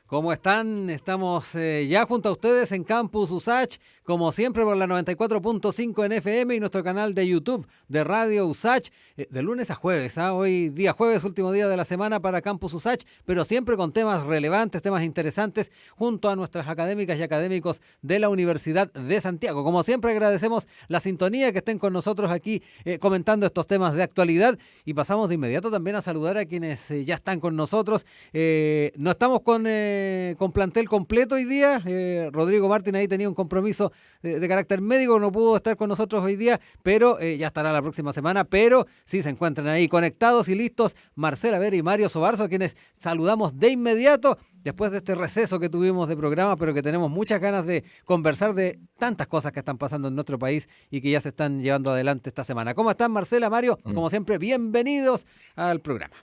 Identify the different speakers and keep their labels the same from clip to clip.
Speaker 1: ¿Cómo están? Estamos ya junto a ustedes en Campus USACH, como siempre por la 94.5 en FM y nuestro canal de YouTube de Radio USACH, de lunes a jueves. Hoy día jueves, último día de la semana para Campus USACH, pero siempre con temas relevantes, temas interesantes, junto a nuestras académicas y académicos de la Universidad de Santiago. Como siempre agradecemos la sintonía, que estén con nosotros aquí comentando estos temas de actualidad, y pasamos de inmediato también a saludar a quienes ya están con nosotros. No estamos con plantel completo hoy día. Rodrigo Martín ahí tenía un compromiso de carácter médico, no pudo estar con nosotros hoy día, pero ya estará la próxima semana. Pero sí se encuentran ahí conectados y listos Marcela Vera y Mario Sobarzo, a quienes saludamos de inmediato después de este receso que tuvimos de programa, pero que tenemos muchas ganas de conversar de tantas cosas que están pasando en nuestro país y que ya se están llevando adelante esta semana. ¿Cómo están, Marcela, Mario? Como siempre, bienvenidos al programa.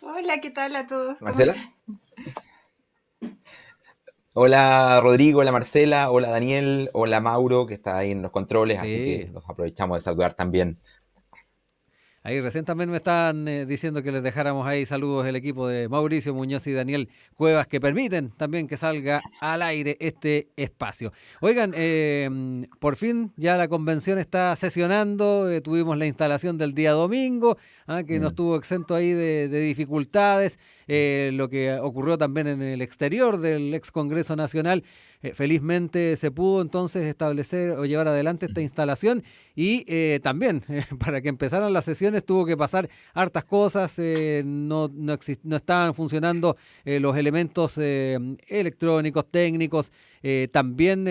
Speaker 2: Hola, ¿qué tal a todos? ¿Cómo
Speaker 3: Marcela.
Speaker 2: están?
Speaker 3: Hola Rodrigo, hola Marcela, hola Daniel, hola Mauro, que está ahí en los controles, así que
Speaker 1: Sí.
Speaker 3: los aprovechamos de saludar también.
Speaker 1: Ahí recién también me están diciendo que les dejáramos ahí saludos el equipo de Mauricio Muñoz y Daniel Cuevas, que permiten también que salga al aire este espacio. Oigan, por fin ya la convención está sesionando, tuvimos la instalación del día domingo, que no estuvo exento ahí de dificultades, lo que ocurrió también en el exterior del ex Congreso Nacional. Felizmente se pudo entonces establecer o llevar adelante esta instalación y también para que empezaran las sesiones tuvo que pasar hartas cosas, no estaban funcionando los elementos electrónicos, técnicos, también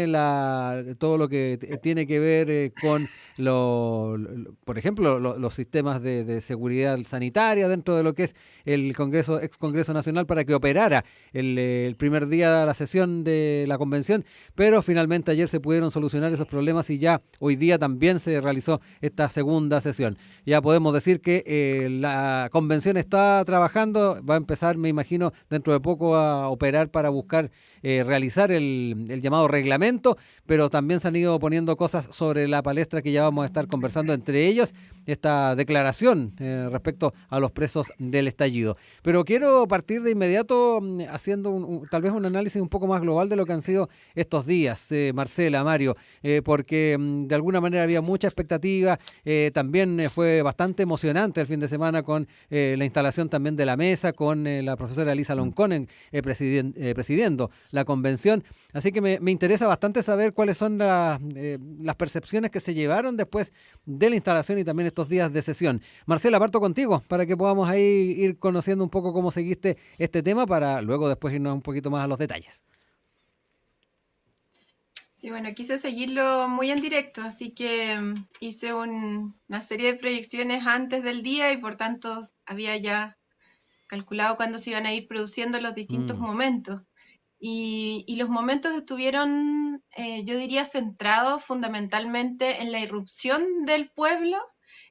Speaker 1: todo lo que tiene que ver con, por ejemplo, los sistemas de seguridad sanitaria dentro de lo que es el ex Congreso Nacional para que operara el primer día de la sesión de la convención, pero finalmente ayer se pudieron solucionar esos problemas y ya hoy día también se realizó esta segunda sesión. Ya podemos decir que la convención está trabajando, va a empezar, me imagino, dentro de poco a operar para buscar realizar el llamado reglamento, pero también se han ido poniendo cosas sobre la palestra que ya vamos a estar conversando, entre ellas esta declaración respecto a los presos del estallido. Pero quiero partir de inmediato haciendo tal vez un análisis un poco más global de lo que han sido estos días, Marcela, Mario, porque de alguna manera había mucha expectativa, también fue bastante emocionante el fin de semana con la instalación también de la mesa, con la profesora Elisa Loncón presidiendo la convención, así que me interesa bastante saber cuáles son las percepciones que se llevaron después de la instalación y también estos días de sesión. Marcela, parto contigo para que podamos ahí ir conociendo un poco cómo seguiste este tema para luego después irnos un poquito más a los detalles.
Speaker 2: Sí, bueno, quise seguirlo muy en directo, así que hice una serie de proyecciones antes del día y por tanto había ya calculado cuándo se iban a ir produciendo los distintos momentos. Y los momentos estuvieron, yo diría, centrados fundamentalmente en la irrupción del pueblo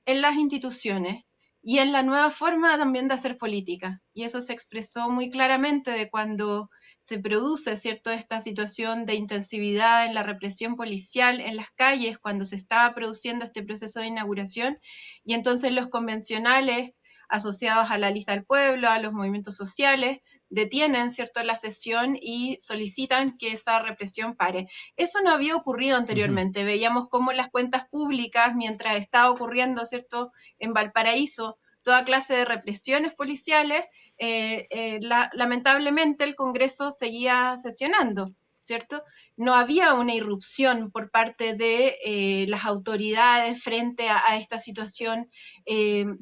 Speaker 2: en las instituciones y en la nueva forma también de hacer política. Y eso se expresó muy claramente de cuando se produce, ¿cierto?, esta situación de intensividad en la represión policial en las calles, cuando se estaba produciendo este proceso de inauguración, y entonces los convencionales asociados a la lista del pueblo, a los movimientos sociales, detienen, ¿cierto?, la sesión y solicitan que esa represión pare. Eso no había ocurrido anteriormente. Veíamos cómo las cuentas públicas, mientras estaba ocurriendo, ¿cierto?, en Valparaíso, toda clase de represiones policiales, lamentablemente el Congreso seguía sesionando, ¿cierto? No había una irrupción por parte de las autoridades frente a esta situación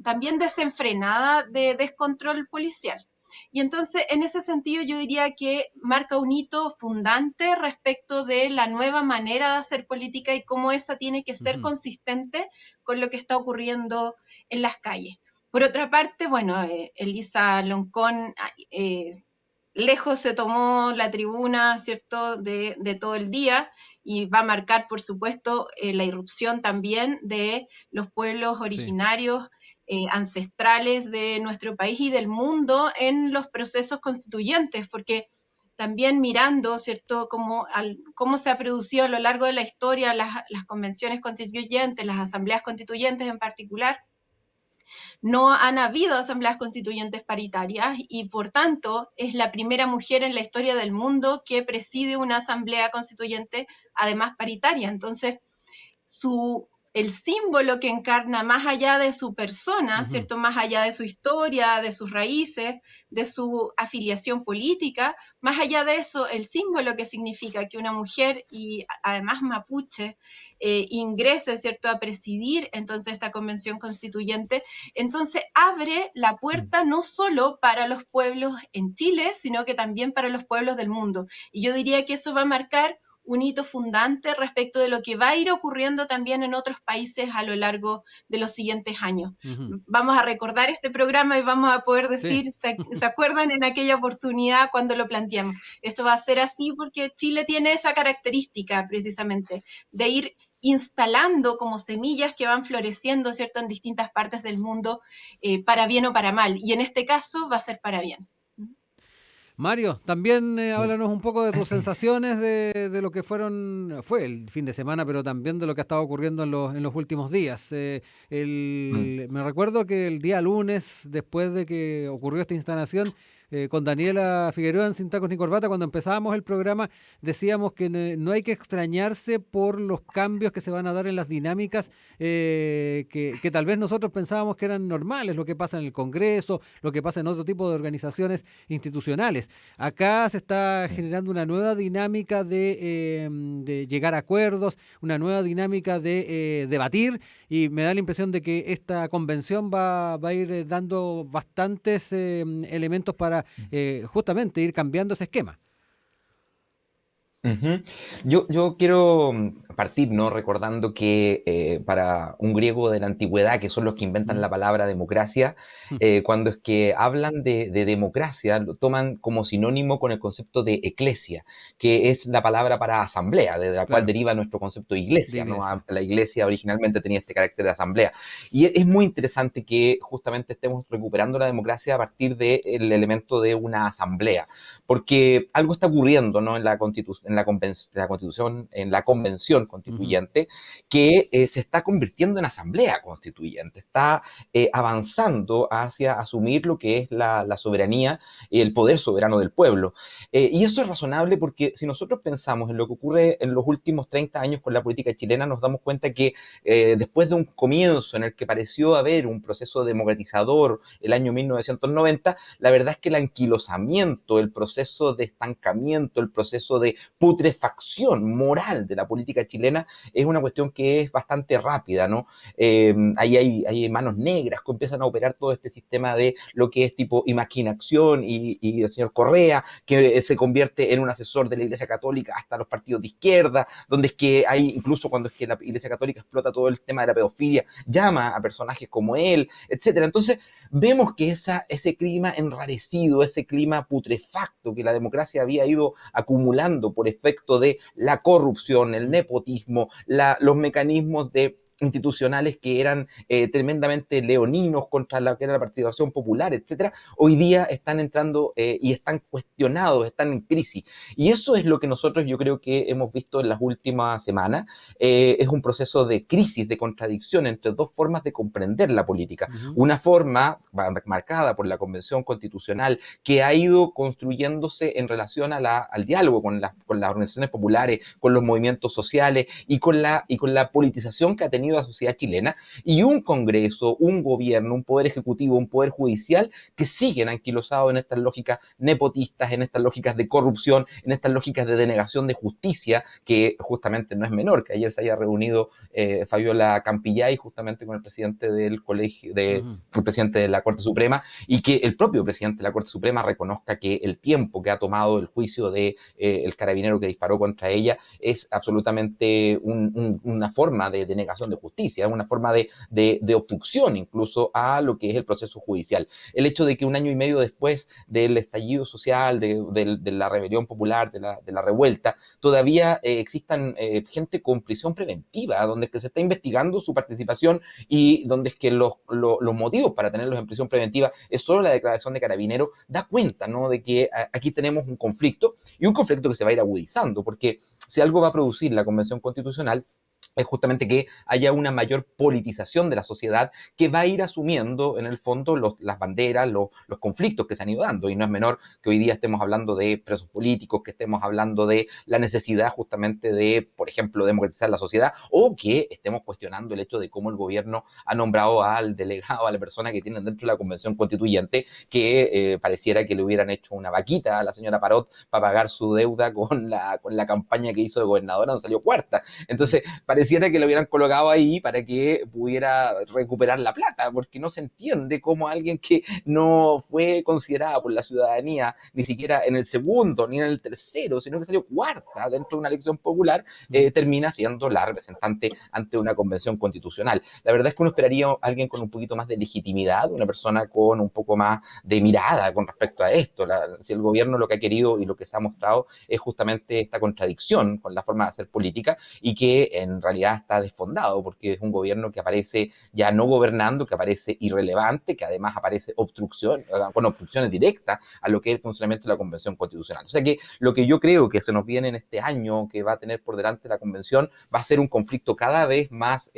Speaker 2: también desenfrenada de descontrol policial. Y entonces, en ese sentido, yo diría que marca un hito fundante respecto de la nueva manera de hacer política y cómo esa tiene que ser consistente con lo que está ocurriendo en las calles. Por otra parte, bueno, Elisa Loncón lejos se tomó la tribuna, ¿cierto?, de todo el día y va a marcar, por supuesto, la irrupción también de los pueblos originarios, ancestrales de nuestro país y del mundo en los procesos constituyentes, porque también mirando, ¿cierto?, cómo se ha producido a lo largo de la historia las convenciones constituyentes, las asambleas constituyentes en particular, No han habido asambleas constituyentes paritarias y por tanto es la primera mujer en la historia del mundo que preside una asamblea constituyente, además paritaria. Entonces, el símbolo que encarna más allá de su persona, ¿cierto? Más allá de su historia, de sus raíces, de su afiliación política, más allá de eso, el símbolo que significa que una mujer y además mapuche ingrese, ¿cierto?, a presidir entonces esta convención constituyente, entonces abre la puerta no solo para los pueblos en Chile, sino que también para los pueblos del mundo. Y yo diría que eso va a marcar un hito fundante respecto de lo que va a ir ocurriendo también en otros países a lo largo de los siguientes años. Vamos a recordar este programa y vamos a poder decir, ¿se acuerdan en aquella oportunidad cuando lo planteamos? Esto va a ser así porque Chile tiene esa característica precisamente de ir instalando como semillas que van floreciendo, ¿cierto?, en distintas partes del mundo, para bien o para mal. Y en este caso va a ser para bien.
Speaker 1: Mario, también háblanos un poco de tus sensaciones de lo que fue el fin de semana, pero también de lo que ha estado ocurriendo en los últimos días. Me recuerdo que el día lunes, después de que ocurrió esta instalación, con Daniela Figueroa en Sin Tacos ni Corbata, cuando empezábamos el programa, decíamos que no hay que extrañarse por los cambios que se van a dar en las dinámicas que tal vez nosotros pensábamos que eran normales, lo que pasa en el Congreso, lo que pasa en otro tipo de organizaciones institucionales. Acá se está generando una nueva dinámica de llegar a acuerdos, una nueva dinámica de debatir, y me da la impresión de que esta convención va a ir dando bastantes elementos para justamente ir cambiando ese esquema.
Speaker 3: Yo quiero partir, ¿no?, recordando que para un griego de la antigüedad, que son los que inventan la palabra democracia, cuando es que hablan de democracia, lo toman como sinónimo con el concepto de eclesia, que es la palabra para asamblea, de la cual deriva nuestro concepto de iglesia, ¿no? La iglesia originalmente tenía este carácter de asamblea. Y es muy interesante que justamente estemos recuperando la democracia a partir del elemento de una asamblea, porque algo está ocurriendo, ¿no?, en la Constitución, en la Convención Constituyente, que se está convirtiendo en asamblea constituyente, está avanzando hacia asumir lo que es la soberanía y el poder soberano del pueblo. Y eso es razonable porque si nosotros pensamos en lo que ocurre en los últimos 30 años con la política chilena, nos damos cuenta que después de un comienzo en el que pareció haber un proceso democratizador, el año 1990, la verdad es que el anquilosamiento, el proceso de estancamiento, el proceso de putrefacción moral de la política chilena es una cuestión que es bastante rápida, ¿no? Ahí hay manos negras que empiezan a operar todo este sistema de lo que es tipo imaginación y el señor Correa, que se convierte en un asesor de la Iglesia Católica hasta los partidos de izquierda, donde es que hay, incluso cuando es que la Iglesia Católica explota todo el tema de la pedofilia, llama a personajes como él, etcétera. Entonces, vemos que ese clima enrarecido, ese clima putrefacto que la democracia había ido acumulando por efecto de la corrupción, el nepotismo, los mecanismos institucionales que eran tremendamente leoninos contra lo que era la participación popular, etcétera, hoy día están entrando y están cuestionados, están en crisis. Y eso es lo que nosotros yo creo que hemos visto en las últimas semanas. Es un proceso de crisis, de contradicción entre dos formas de comprender la política. Una forma marcada por la Convención Constitucional que ha ido construyéndose en relación al diálogo con las organizaciones populares, con los movimientos sociales y con la politización que ha tenido la sociedad chilena, y un Congreso, un gobierno, un poder ejecutivo, un poder judicial que siguen anquilosados en estas lógicas nepotistas, en estas lógicas de corrupción, en estas lógicas de denegación de justicia, que justamente no es menor, que ayer se haya reunido Fabiola Campillay justamente con el presidente del colegio, el presidente de la Corte Suprema, y que el propio presidente de la Corte Suprema reconozca que el tiempo que ha tomado el juicio de el carabinero que disparó contra ella es absolutamente una forma de denegación de justicia, es una forma de obstrucción incluso a lo que es el proceso judicial. El hecho de que un año y medio después del estallido social, de la rebelión popular, de la revuelta, todavía existan gente con prisión preventiva, donde es que se está investigando su participación y donde es que los motivos para tenerlos en prisión preventiva es solo la declaración de carabinero, da cuenta, ¿no?, de que aquí tenemos un conflicto, y un conflicto que se va a ir agudizando, porque si algo va a producir la Convención Constitucional es justamente que haya una mayor politización de la sociedad que va a ir asumiendo en el fondo las banderas, los conflictos que se han ido dando. Y no es menor que hoy día estemos hablando de presos políticos, que estemos hablando de la necesidad justamente de, por ejemplo, democratizar la sociedad, o que estemos cuestionando el hecho de cómo el gobierno ha nombrado al delegado, a la persona que tienen dentro de la Convención Constituyente, que pareciera que le hubieran hecho una vaquita a la señora Parot para pagar su deuda con la campaña que hizo de gobernadora, donde salió cuarta. Entonces, pareciera que lo hubieran colocado ahí para que pudiera recuperar la plata, porque no se entiende cómo alguien que no fue considerada por la ciudadanía, ni siquiera en el segundo, ni en el tercero, sino que salió cuarta dentro de una elección popular, termina siendo la representante ante una convención constitucional. La verdad es que uno esperaría a alguien con un poquito más de legitimidad, una persona con un poco más de mirada con respecto a esto. Si el gobierno lo que ha querido y lo que se ha mostrado es justamente esta contradicción con la forma de hacer política, y que en realidad está desfondado, porque es un gobierno que aparece ya no gobernando, que aparece irrelevante, que además aparece con obstrucciones directas a lo que es el funcionamiento de la Convención Constitucional. O sea que lo que yo creo que se nos viene en este año que va a tener por delante la Convención va a ser un conflicto cada vez más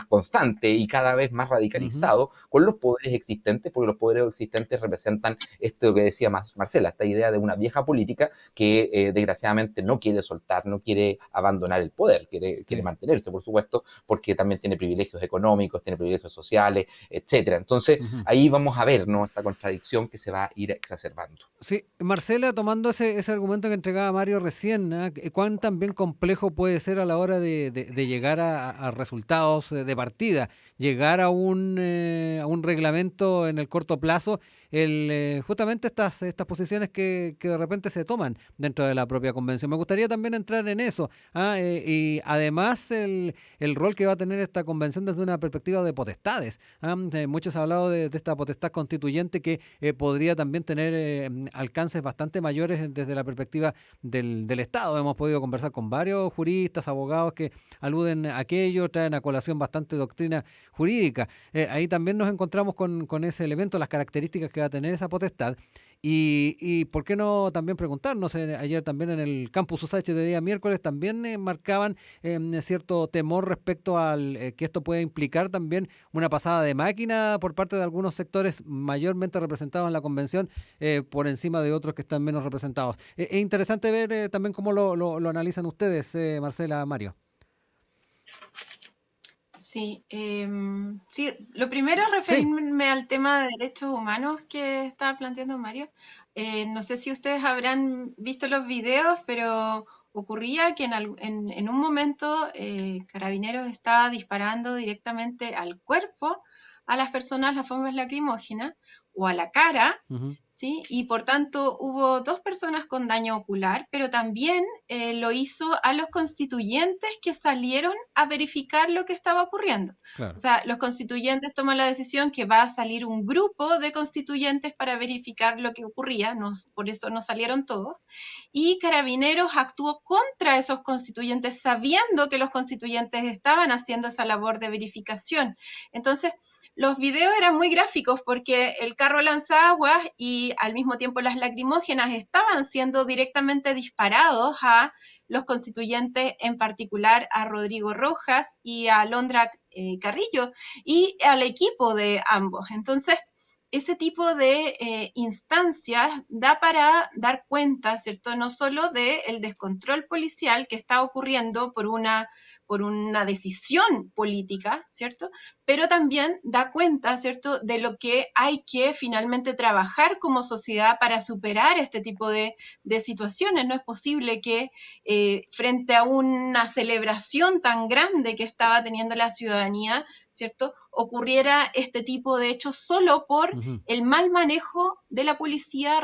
Speaker 3: constante y cada vez más radicalizado con los poderes existentes, porque los poderes existentes representan esto que decía Marcela, esta idea de una vieja política que desgraciadamente no quiere soltar, no quiere abandonar el poder, quiere mantenerse, por supuesto, porque también tiene privilegios económicos, tiene privilegios sociales, etcétera. Entonces, ahí vamos a ver, ¿no?, esta contradicción que se va a ir exacerbando.
Speaker 1: Sí, Marcela, tomando ese argumento que entregaba Mario recién, ¿cuán también complejo puede ser a la hora de llegar a resultados de partida? Llegar a un reglamento en el corto plazo, justamente estas posiciones que de repente se toman dentro de la propia convención. Me gustaría también entrar en eso, y además el rol que va a tener esta convención desde una perspectiva de potestades. Muchos han hablado de esta potestad constituyente que podría también tener alcances bastante mayores desde la perspectiva del Estado. Hemos podido conversar con varios juristas, abogados que aluden a aquello, traen a colación bastante doctrina jurídica. Ahí también nos encontramos con ese elemento, las características que va a tener esa potestad. Y por qué no también preguntarnos, ayer también en el Campus USACH de día miércoles también marcaban cierto temor respecto al que esto puede implicar también una pasada de máquina por parte de algunos sectores mayormente representados en la convención, por encima de otros que están menos representados. Es interesante ver también cómo lo analizan ustedes, Marcela, Mario.
Speaker 2: Sí, sí, lo primero es referirme al tema de derechos humanos que estaba planteando Mario. No sé si ustedes habrán visto los videos, pero ocurría que en un momento Carabineros estaba disparando directamente al cuerpo a las personas las bombas lacrimógenas o a la cara, ¿sí? Y por tanto hubo 2 personas con daño ocular, pero también lo hizo a los constituyentes que salieron a verificar lo que estaba ocurriendo. Claro. O sea, los constituyentes toman la decisión que va a salir un grupo de constituyentes para verificar lo que ocurría, por eso no salieron todos, y Carabineros actuó contra esos constituyentes sabiendo que los constituyentes estaban haciendo esa labor de verificación. Entonces, los videos eran muy gráficos porque el carro lanzaguas y al mismo tiempo las lacrimógenas estaban siendo directamente disparados a los constituyentes, en particular a Rodrigo Rojas y a Alondra Carrillo y al equipo de ambos. Entonces, ese tipo de instancias da para dar cuenta, ¿cierto?, no solo del descontrol policial que está ocurriendo por una decisión política, ¿cierto?, pero también da cuenta, ¿cierto?, de lo que hay que finalmente trabajar como sociedad para superar este tipo de situaciones. No es posible que frente a una celebración tan grande que estaba teniendo la ciudadanía, ¿cierto?, ocurriera este tipo de hechos solo por el mal manejo de la policía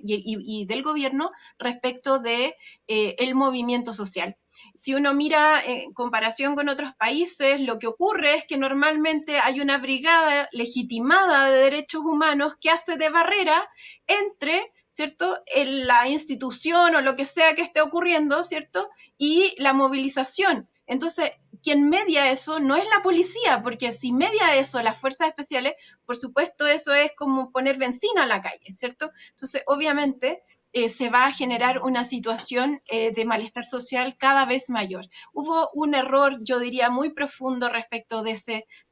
Speaker 2: y del gobierno respecto de el movimiento social. Si uno mira en comparación con otros países, lo que ocurre es que normalmente hay una brigada legitimada de derechos humanos que hace de barrera entre, ¿cierto?, en la institución o lo que sea que esté ocurriendo, ¿cierto?, y la movilización. Entonces, quien media eso no es la policía, porque si media eso las fuerzas especiales, por supuesto eso es como poner benzina a la calle, ¿cierto? Entonces, obviamente, se va a generar una situación de malestar social cada vez mayor. Hubo un error, yo diría, muy profundo respecto de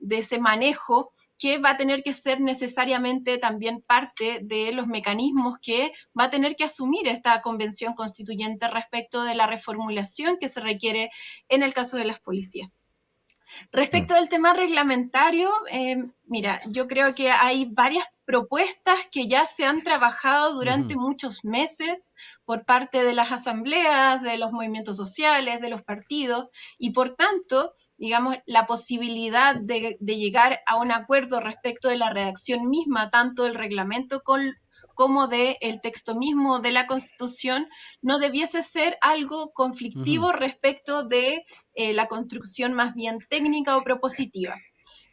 Speaker 2: ese manejo, que va a tener que ser necesariamente también parte de los mecanismos que va a tener que asumir esta convención constituyente respecto de la reformulación que se requiere en el caso de las policías. Respecto del tema reglamentario, mira, yo creo que hay varias propuestas que ya se han trabajado durante muchos meses por parte de las asambleas, de los movimientos sociales, de los partidos, y por tanto, digamos, la posibilidad de llegar a un acuerdo respecto de la redacción misma, tanto del reglamento como del texto mismo de la Constitución, no debiese ser algo conflictivo respecto de la construcción más bien técnica o propositiva.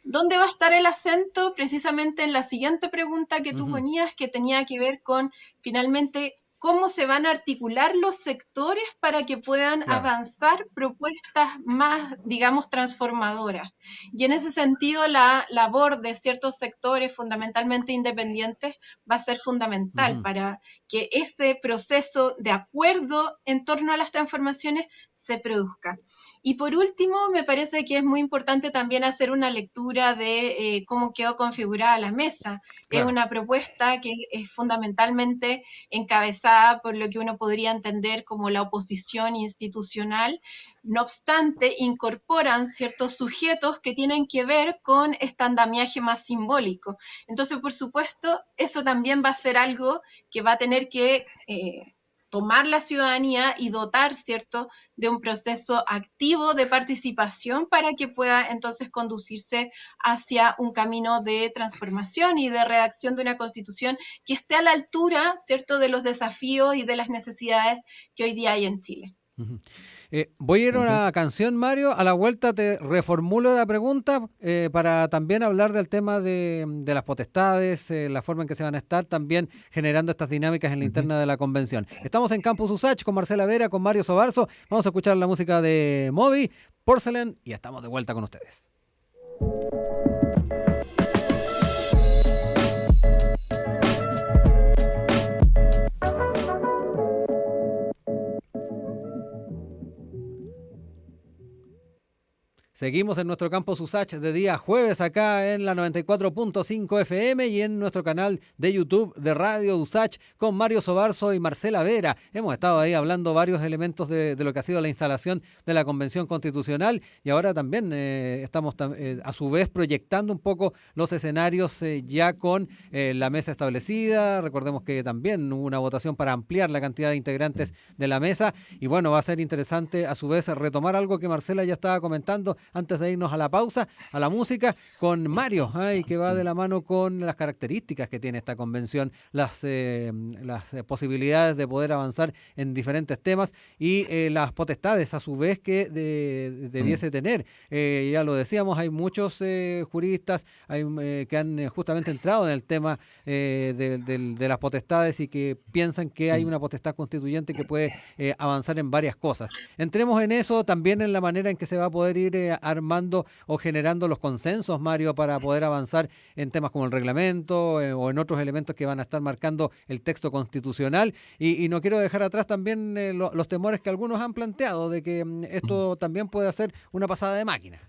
Speaker 2: ¿Dónde va a estar el acento? Precisamente en la siguiente pregunta que tú ponías, que tenía que ver con, finalmente, cómo se van a articular los sectores para que puedan avanzar propuestas más, digamos, transformadoras. Y en ese sentido, la labor de ciertos sectores fundamentalmente independientes va a ser fundamental para que este proceso de acuerdo en torno a las transformaciones se produzca. Y por último, me parece que es muy importante también hacer una lectura de cómo quedó configurada la mesa. Es una propuesta que es fundamentalmente encabezada por lo que uno podría entender como la oposición institucional. No obstante, incorporan ciertos sujetos que tienen que ver con este andamiaje más simbólico. Entonces, por supuesto, eso también va a ser algo que va a tener que tomar la ciudadanía y dotar, ¿cierto?, de un proceso activo de participación para que pueda entonces conducirse hacia un camino de transformación y de redacción de una constitución que esté a la altura, ¿cierto?, de los desafíos y de las necesidades que hoy día hay en Chile.
Speaker 1: Voy a ir a una canción, Mario. A la vuelta te reformulo la pregunta para también hablar del tema de las potestades, la forma en que se van a estar también generando estas dinámicas en la interna de la convención. Estamos en Campus USACH con Marcela Vera, con Mario Sobarzo. Vamos a escuchar la música de Moby, Porcelain, y estamos de vuelta con ustedes. Seguimos en nuestro campus USACH de día jueves acá en la 94.5 FM y en nuestro canal de YouTube de Radio USACH con Mario Sobarzo y Marcela Vera. Hemos estado ahí hablando varios elementos de lo que ha sido la instalación de la Convención Constitucional y ahora también estamos a su vez proyectando un poco los escenarios ya con la mesa establecida. Recordemos que también hubo una votación para ampliar la cantidad de integrantes de la mesa y bueno, va a ser interesante a su vez retomar algo que Marcela ya estaba comentando antes de irnos a la pausa, a la música, con Mario, y que va de la mano con las características que tiene esta convención, las posibilidades de poder avanzar en diferentes temas y las potestades a su vez que debiese tener. Ya lo decíamos, hay muchos juristas que han justamente entrado en el tema de las potestades y que piensan que hay una potestad constituyente que puede avanzar en varias cosas. Entremos en eso, también en la manera en que se va a poder ir armando o generando los consensos, Mario, para poder avanzar en temas como el reglamento o en otros elementos que van a estar marcando el texto constitucional. Y no quiero dejar atrás también los temores que algunos han planteado de que esto también puede ser una pasada de máquina.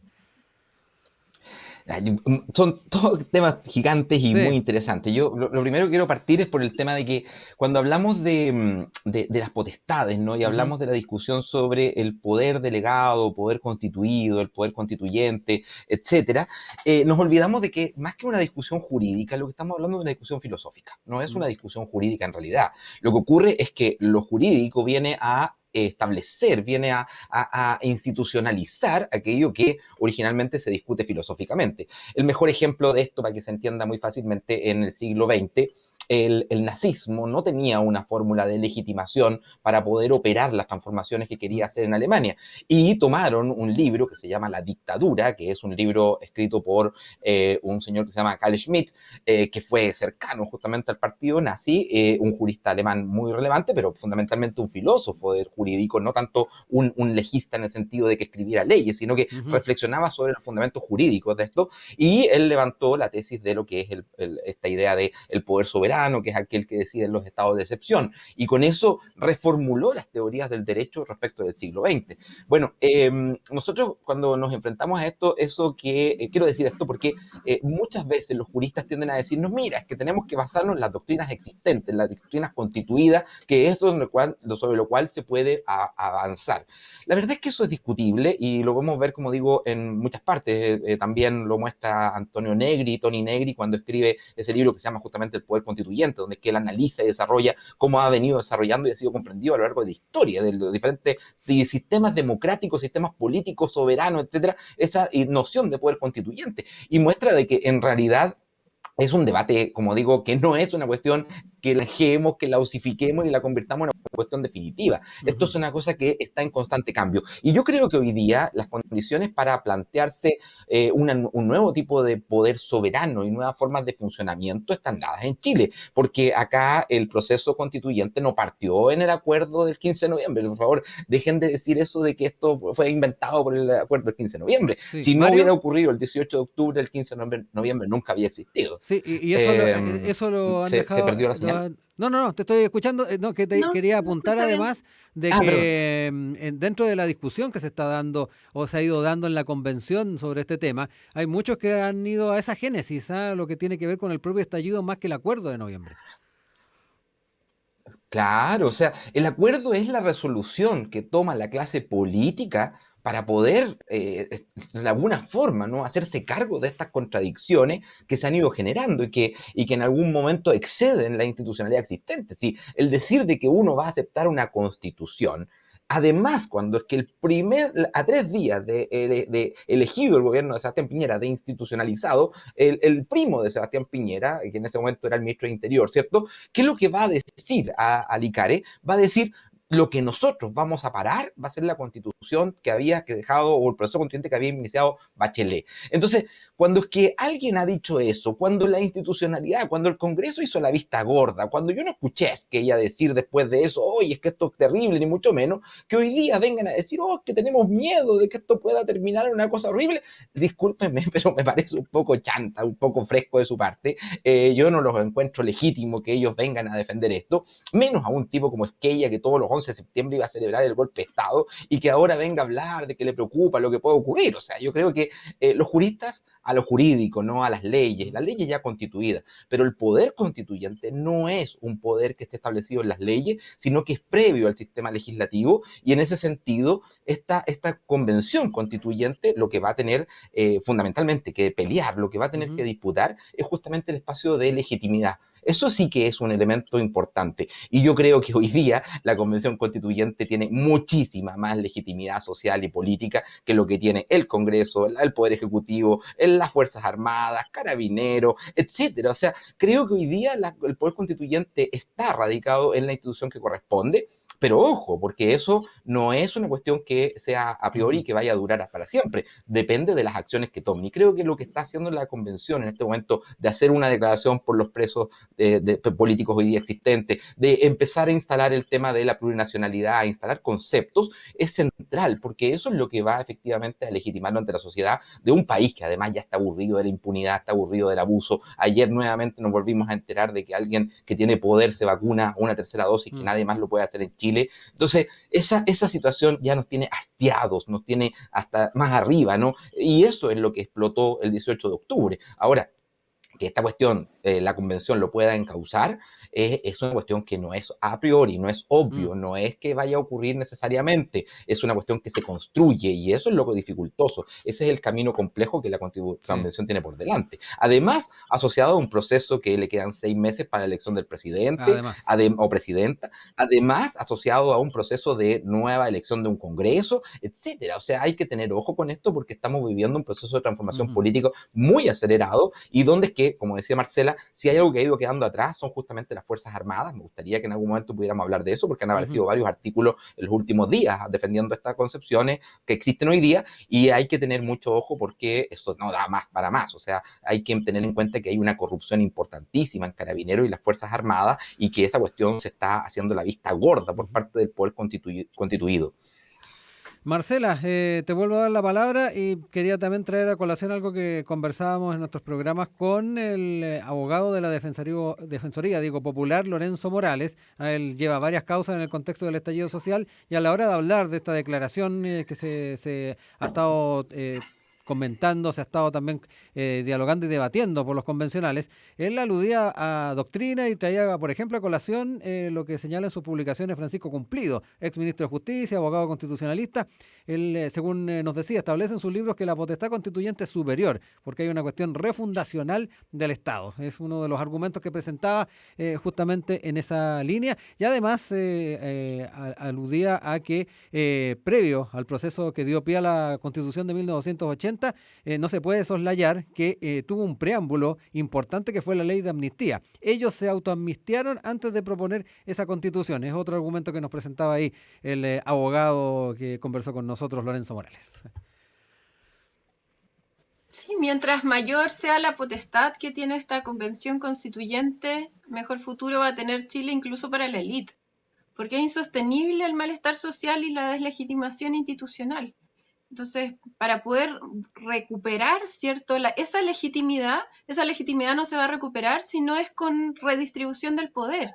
Speaker 3: Son todos temas gigantes y muy interesantes. Yo lo primero que quiero partir es por el tema de que cuando hablamos de las potestades, ¿no? Y hablamos de la discusión sobre el poder delegado, poder constituido, el poder constituyente, etcétera, nos olvidamos de que más que una discusión jurídica, lo que estamos hablando es una discusión filosófica. No es una discusión jurídica en realidad. Lo que ocurre es que lo jurídico viene a establecer, viene a institucionalizar aquello que originalmente se discute filosóficamente. El mejor ejemplo de esto, para que se entienda muy fácilmente, en el siglo XX, el nazismo no tenía una fórmula de legitimación para poder operar las transformaciones que quería hacer en Alemania. Y tomaron un libro que se llama La dictadura, que es un libro escrito por un señor que se llama Carl Schmitt, que fue cercano justamente al partido nazi, un jurista alemán muy relevante, pero fundamentalmente un filósofo del jurídico, no tanto un legista en el sentido de que escribiera leyes, sino que reflexionaba sobre los fundamentos jurídicos de esto, y él levantó la tesis de lo que es esta idea de el poder soberano, soberano, que es aquel que decide en los estados de excepción, y con eso reformuló las teorías del derecho respecto del siglo XX. Bueno, nosotros cuando nos enfrentamos a esto, quiero decir esto porque muchas veces los juristas tienden a decirnos, mira, es que tenemos que basarnos en las doctrinas existentes, en las doctrinas constituidas, que es sobre lo cual se puede avanzar. La verdad es que eso es discutible y lo podemos ver, como digo, en muchas partes. También lo muestra Tony Negri, cuando escribe ese libro que se llama justamente El Poder Constituyente, donde es que él analiza y desarrolla cómo ha venido desarrollando y ha sido comprendido a lo largo de la historia, de los diferentes sistemas democráticos, sistemas políticos, soberanos, etcétera, esa noción de poder constituyente. Y muestra de que en realidad es un debate, como digo, que no es una cuestión que la dejemos, que la osifiquemos y la convirtamos en una cuestión definitiva. Esto es una cosa que está en constante cambio. Y yo creo que hoy día las condiciones para plantearse un nuevo tipo de poder soberano y nuevas formas de funcionamiento están dadas en Chile, porque acá el proceso constituyente no partió en el acuerdo del 15 de noviembre. Por favor, dejen de decir eso de que esto fue inventado por el acuerdo del 15 de noviembre.
Speaker 1: Sí,
Speaker 3: Si no
Speaker 1: Mario.
Speaker 3: hubiera ocurrido el 18 de octubre, el 15 de noviembre nunca había existido.
Speaker 1: Sí, y eso lo han
Speaker 3: ¿Se
Speaker 1: dejado.
Speaker 3: perdió la señal?
Speaker 1: No, no, no, te estoy escuchando. No, que te
Speaker 2: No,
Speaker 1: quería
Speaker 2: no
Speaker 1: apuntar
Speaker 2: escucha bien.
Speaker 1: además de
Speaker 3: Perdón.
Speaker 1: que dentro de la discusión que se está dando o se ha ido dando en la convención sobre este tema, hay muchos que han ido a esa génesis, ¿ah? Lo que tiene que ver con el propio estallido más que el acuerdo de noviembre.
Speaker 3: Claro, o sea, el acuerdo es la resolución que toma la clase política para poder, de alguna forma, ¿no? Hacerse cargo de estas contradicciones que se han ido generando y que en algún momento exceden la institucionalidad existente. Sí, el decir de que uno va a aceptar una constitución, además, cuando es que a 3 días de elegido el gobierno de Sebastián Piñera, de institucionalizado, el primo de Sebastián Piñera, que en ese momento era el ministro de Interior, ¿cierto? ¿Qué es lo que va a decir a Licare? Va a decir, lo que nosotros vamos a parar va a ser la constitución que dejado, o el proceso constituyente que había iniciado Bachelet. Entonces, cuando es que alguien ha dicho eso, cuando la institucionalidad, cuando el Congreso hizo la vista gorda, cuando yo no escuché a ella decir después de eso, oye, es que esto es terrible, ni mucho menos, que hoy día vengan a decir, oh, que tenemos miedo de que esto pueda terminar en una cosa horrible, discúlpenme, pero me parece un poco chanta, un poco fresco de su parte. Yo no los encuentro legítimo que ellos vengan a defender esto, menos a un tipo como Esquella, que todos los 11 de septiembre iba a celebrar el golpe de Estado y que ahora venga a hablar de que le preocupa lo que puede ocurrir. O sea, yo creo que los juristas a lo jurídico, no a las leyes ya constituidas, pero el poder constituyente no es un poder que esté establecido en las leyes, sino que es previo al sistema legislativo y en ese sentido esta convención constituyente lo que va a tener fundamentalmente que pelear, lo que va a tener que disputar es justamente el espacio de legitimidad. Eso sí que es un elemento importante. Y yo creo que hoy día la Convención Constituyente tiene muchísima más legitimidad social y política que lo que tiene el Congreso, el Poder Ejecutivo, las Fuerzas Armadas, Carabineros, etcétera. O sea, creo que hoy día el Poder Constituyente está radicado en la institución que corresponde. Pero ojo, porque eso no es una cuestión que sea a priori que vaya a durar para siempre. Depende de las acciones que tomen. Y creo que lo que está haciendo la Convención en este momento de hacer una declaración por los presos de políticos hoy día existentes, de empezar a instalar el tema de la plurinacionalidad, a instalar conceptos, es central, porque eso es lo que va efectivamente a legitimarlo ante la sociedad de un país que además ya está aburrido de la impunidad, está aburrido del abuso. Ayer nuevamente nos volvimos a enterar de que alguien que tiene poder se vacuna una tercera dosis, que nadie más lo puede hacer en Chile. Entonces, esa situación ya nos tiene hastiados, nos tiene hasta más arriba, ¿no? Y eso es lo que explotó el 18 de octubre. Ahora, que esta cuestión, la convención lo pueda encauzar, es una cuestión que no es a priori, no es obvio, no es que vaya a ocurrir necesariamente, es una cuestión que se construye y eso es lo dificultoso. Ese es el camino complejo que la convención tiene por delante. Además, asociado a un proceso que le quedan 6 meses para la elección del presidente o presidenta, además asociado a un proceso de nueva elección de un Congreso, etcétera. O sea, hay que tener ojo con esto porque estamos viviendo un proceso de transformación política muy acelerado y donde es que, como decía Marcela, si hay algo que ha ido quedando atrás son justamente las Fuerzas Armadas. Me gustaría que en algún momento pudiéramos hablar de eso porque han aparecido varios artículos en los últimos días defendiendo estas concepciones que existen hoy día y hay que tener mucho ojo porque esto no da más para más. O sea, hay que tener en cuenta que hay una corrupción importantísima en Carabineros y las Fuerzas Armadas y que esa cuestión se está haciendo la vista gorda por parte del poder constituido.
Speaker 1: Marcela, te vuelvo a dar la palabra y quería también traer a colación algo que conversábamos en nuestros programas con el abogado de la Defensoría, digo, Popular, Lorenzo Morales. Él lleva varias causas en el contexto del estallido social y a la hora de hablar de esta declaración que se ha estado comentando, se ha estado también dialogando y debatiendo por los convencionales, él aludía a doctrina y traía, por ejemplo, a colación lo que señala en sus publicaciones Francisco Cumplido, ex ministro de Justicia, abogado constitucionalista. Él, según nos decía, establece en sus libros que la potestad constituyente es superior, porque hay una cuestión refundacional del Estado. Es uno de los argumentos que presentaba justamente en esa línea. Y además aludía a que previo al proceso que dio pie a la Constitución de 1980, no se puede soslayar que tuvo un preámbulo importante que fue la ley de amnistía. Ellos se autoamnistiaron antes de proponer esa constitución. Es otro argumento que nos presentaba ahí el abogado que conversó con nosotros, Lorenzo Morales.
Speaker 2: Sí, mientras mayor sea la potestad que tiene esta convención constituyente, mejor futuro va a tener Chile incluso para la élite, porque es insostenible el malestar social y la deslegitimación institucional. Entonces, para poder recuperar, ¿cierto? Esa legitimidad no se va a recuperar si no es con redistribución del poder.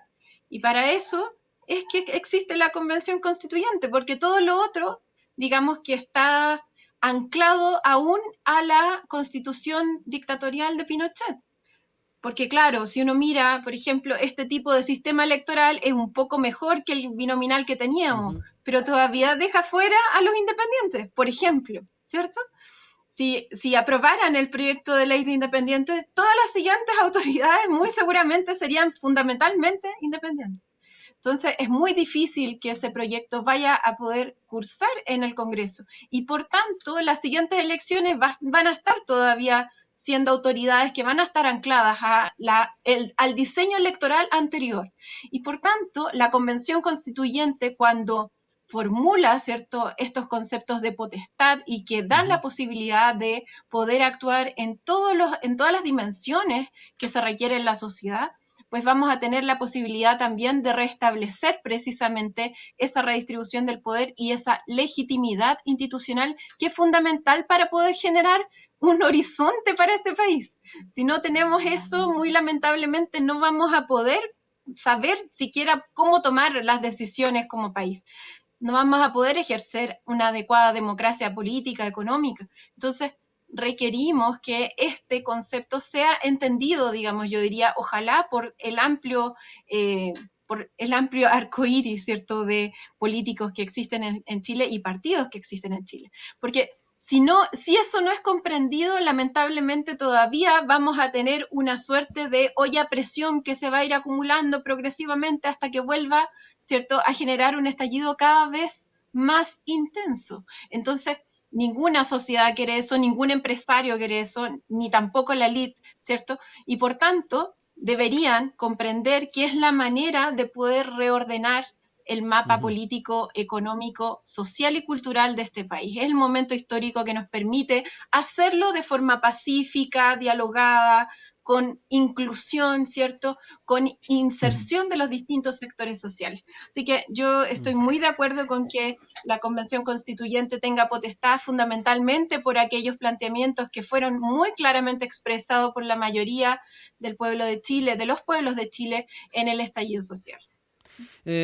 Speaker 2: Y para eso es que existe la Convención Constituyente, porque todo lo otro, digamos que está anclado aún a la Constitución dictatorial de Pinochet. Porque claro, si uno mira, por ejemplo, este tipo de sistema electoral es un poco mejor que el binominal que teníamos, pero todavía deja fuera a los independientes, por ejemplo, ¿cierto? Si aprobaran el proyecto de ley de independientes, todas las siguientes autoridades muy seguramente serían fundamentalmente independientes. Entonces es muy difícil que ese proyecto vaya a poder cursar en el Congreso y por tanto las siguientes elecciones van a estar todavía siendo autoridades que van a estar ancladas al diseño electoral anterior. Y por tanto, la Convención Constituyente, cuando formula, ¿cierto?, estos conceptos de potestad y que dan la posibilidad de poder actuar en todas las dimensiones que se requieren en la sociedad, pues vamos a tener la posibilidad también de restablecer precisamente esa redistribución del poder y esa legitimidad institucional que es fundamental para poder generar un horizonte para este país. Si no tenemos eso, muy lamentablemente no vamos a poder saber siquiera cómo tomar las decisiones como país. No vamos a poder ejercer una adecuada democracia política, económica. Entonces, requerimos que este concepto sea entendido, digamos, yo diría, ojalá por el amplio arco iris, ¿cierto?, de políticos que existen en Chile y partidos que existen en Chile. Porque si eso no es comprendido, lamentablemente todavía vamos a tener una suerte de olla a presión que se va a ir acumulando progresivamente hasta que vuelva, ¿cierto?, a generar un estallido cada vez más intenso. Entonces, ninguna sociedad quiere eso, ningún empresario quiere eso, ni tampoco la élite, ¿cierto? Y por tanto, deberían comprender que es la manera de poder reordenar el mapa político, económico, social y cultural de este país. Es el momento histórico que nos permite hacerlo de forma pacífica, dialogada, con inclusión, ¿cierto?, con inserción de los distintos sectores sociales. Así que yo estoy muy de acuerdo con que la Convención Constituyente tenga potestad fundamentalmente por aquellos planteamientos que fueron muy claramente expresados por la mayoría del pueblo de Chile, de los pueblos de Chile en el estallido social.